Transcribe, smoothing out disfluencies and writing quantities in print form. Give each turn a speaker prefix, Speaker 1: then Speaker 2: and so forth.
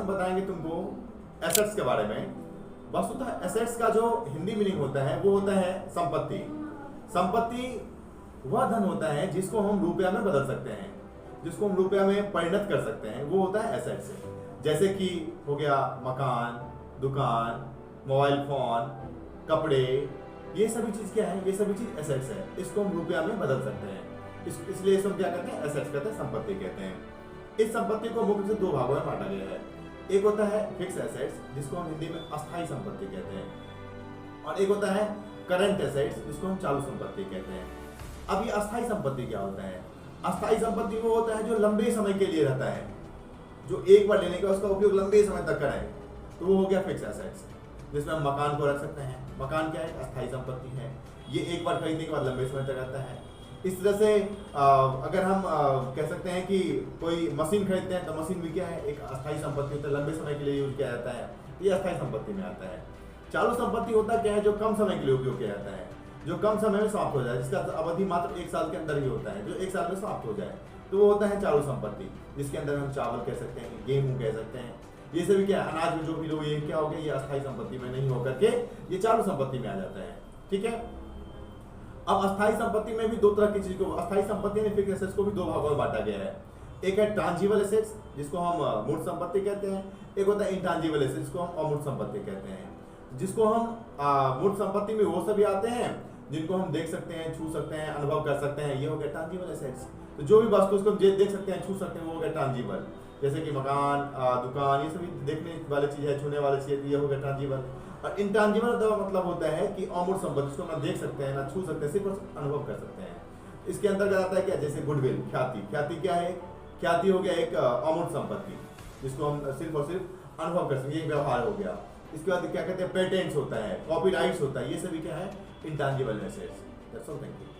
Speaker 1: बताएंगे तुमको एसेट्स के बारे में। वस्तुतः एसेट्स का जो हिंदी मीनिंग होता है वो होता है संपत्ति। संपत्ति वह धन होता है जिसको हम रुपया में बदल सकते हैं, जिसको हम रुपया में परिणत कर सकते हैं, वो होता है एसेट्स। जैसे कि हो गया मकान, दुकान, मोबाइल फोन, कपड़े, ये सभी चीज क्या है, ये सभी चीज एसेट्स है। इसको हम रुपया में बदल सकते हैं, इसलिए इसको क्या कहते हैं, एसेट्स कहते हैं, संपत्ति कहते हैं। इस संपत्ति को मुख्य रूप से दो भागों में बांटा गया है। एक होता है फिक्स एसेट्स, जिसको हम हिंदी में अस्थायी संपत्ति कहते हैं, और एक होता है करंट एसेट्स, जिसको हम चालू संपत्ति कहते हैं। अब ये अस्थायी संपत्ति क्या होता है? अस्थायी संपत्ति वो होता है जो लंबे समय के लिए रहता है, जो एक बार लेने का उसका उपयोग लंबे समय तक करें, तो वो हो गया फिक्स एसेट्स, जिसमें हम मकान को रख सकते हैं। मकान क्या है? अस्थायी संपत्ति है, ये एक बार खरीदने के बाद लंबे समय तक रहता है। इस तरह से अगर हम कह सकते हैं कि कोई मशीन खरीदते हैं तो मशीन भी क्या है, एक अस्थायी संपत्ति होता है, लंबे समय के लिए यूज किया जाता है, ये अस्थायी संपत्ति में आता है। चालू संपत्ति होता क्या है, जो कम समय के लिए उपयोग किया जाता है, जो कम समय में समाप्त हो जाए, जिसका अवधि मात्र 1 साल के अंदर ही होता है, जो 1 साल में समाप्त हो जाए, तो वो होता है चालू संपत्ति, जिसके अंदर हम चावल कह सकते हैं, गेहूं कह सकते हैं, ये सभी क्या अनाज में जो भी लोग, ये क्या हो गया, ये अस्थायी संपत्ति में नहीं होकर के ये चालू संपत्ति में आ जाता है। ठीक है। अब अस्थायी संपत्ति में भी दो तरह की चीज को, अस्थायी संपत्ति में फिक्स एसेट्स को भी दो भागों में बांटा गया है। एक है ट्रांजिबल एसेट्स, जिसको हम मूर्त संपत्ति कहते हैं, एक होता है इंटांजिबल एसेट्स, जिसको हम अमूर्त संपत्ति कहते हैं। जिसको हम मूर्त संपत्ति में वो सभी आते हैं जिनको हम देख सकते हैं, छू सकते हैं, अनुभव कर सकते हैं, ये हो गया ट्रांजिबल एसेट्स। तो जो भी वस्तु उसको हम देख सकते हैं, छू सकते हैं, वो हो गया ट्रांजिबल। जैसे कि मकान, दुकान, ये सभी देखने वाली चीज है, छूने वाली चीज है, ये हो गया ट्रांजिबल। और इंट्रांजिबल का मतलब होता है कि अमूर्त संपत्ति, जिसको ना देख सकते हैं, ना छू सकते हैं, सिर्फ अनुभव कर सकते हैं। इसके अंतर्गत आता है क्या, जैसे गुडविल, ख्याति। ख्याति क्या है? ख्याति हो गया एक अमूर्त संपत्ति, जिसको हम सिर्फ और सिर्फ अनुभव कर सकते हैं, ये व्यवहार हो गया। इसके बाद क्या कहते हैं, पेटेंट्स होता है, कॉपीराइट्स होता है, ये सभी क्या है, intangible assets. That's all, thank you.